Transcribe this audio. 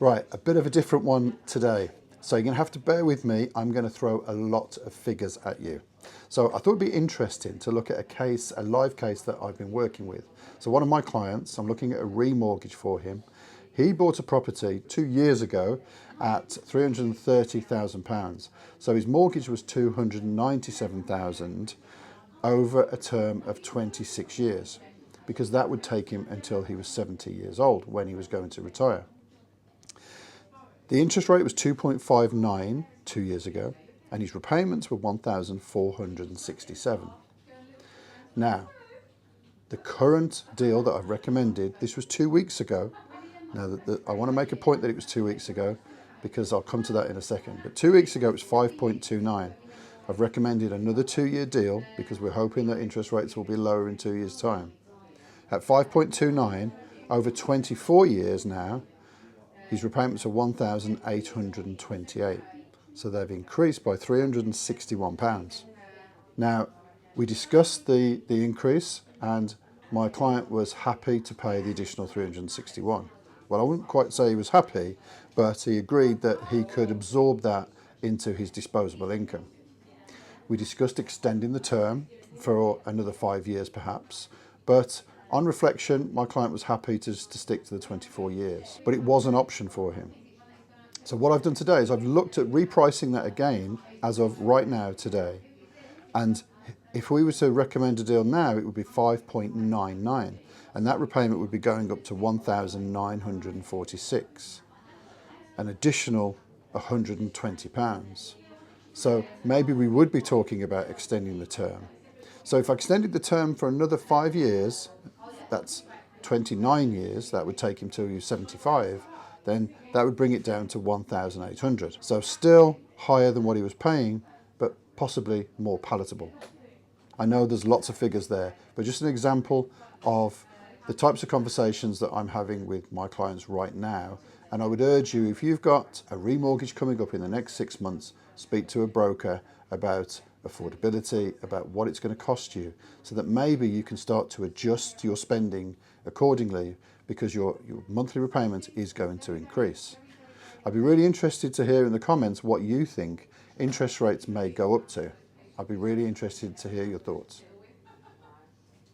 Right, a bit of a different one today. So you're going to have to bear with me. I'm going to throw a lot of figures at you. So I thought it'd be interesting to look at a case, a live case that I've been working with. So one of my clients, I'm looking at a remortgage for him. He bought a property 2 years ago at £330,000. So his mortgage was £297,000 over a term of 26 years, because that would take him until he was 70 years old when he was going to retire. The interest rate was 2.59 2 years ago, and his repayments were 1,467. Now, the current deal that I've recommended, this was 2 weeks ago. Now, I want to make a point that it was 2 weeks ago, because I'll come to that in a second. But 2 weeks ago, it was 5.29. I've recommended another 2-year deal because we're hoping that interest rates will be lower in 2 years' time. At 5.29, over 24 years now, his repayments are £1,828. So they've increased by £361. Now, we discussed the increase, and my client was happy to pay the additional 361. Well, I wouldn't quite say he was happy, but he agreed that he could absorb that into his disposable income. We discussed extending the term for another 5 years perhaps, but on reflection, my client was happy to stick to the 24 years, but it was an option for him. So what I've done today is I've looked at repricing that again as of right now today. And if we were to recommend a deal now, it would be 5.99, and that repayment would be going up to 1,946, an additional £120. So maybe we would be talking about extending the term. So if I extended the term for another 5 years, that's 29 years, that would take him till he was 75, then that would bring it down to 1,800. So still higher than what he was paying, but possibly more palatable. I know there's lots of figures there, but just an example of the types of conversations that I'm having with my clients right now. And I would urge you, if you've got a remortgage coming up in the next 6 months, speak to a broker about affordability, about what it's going to cost you, so that maybe you can start to adjust your spending accordingly, because your monthly repayment is going to increase. I'd be really interested to hear in the comments what you think interest rates may go up to. I'd be really interested to hear your thoughts.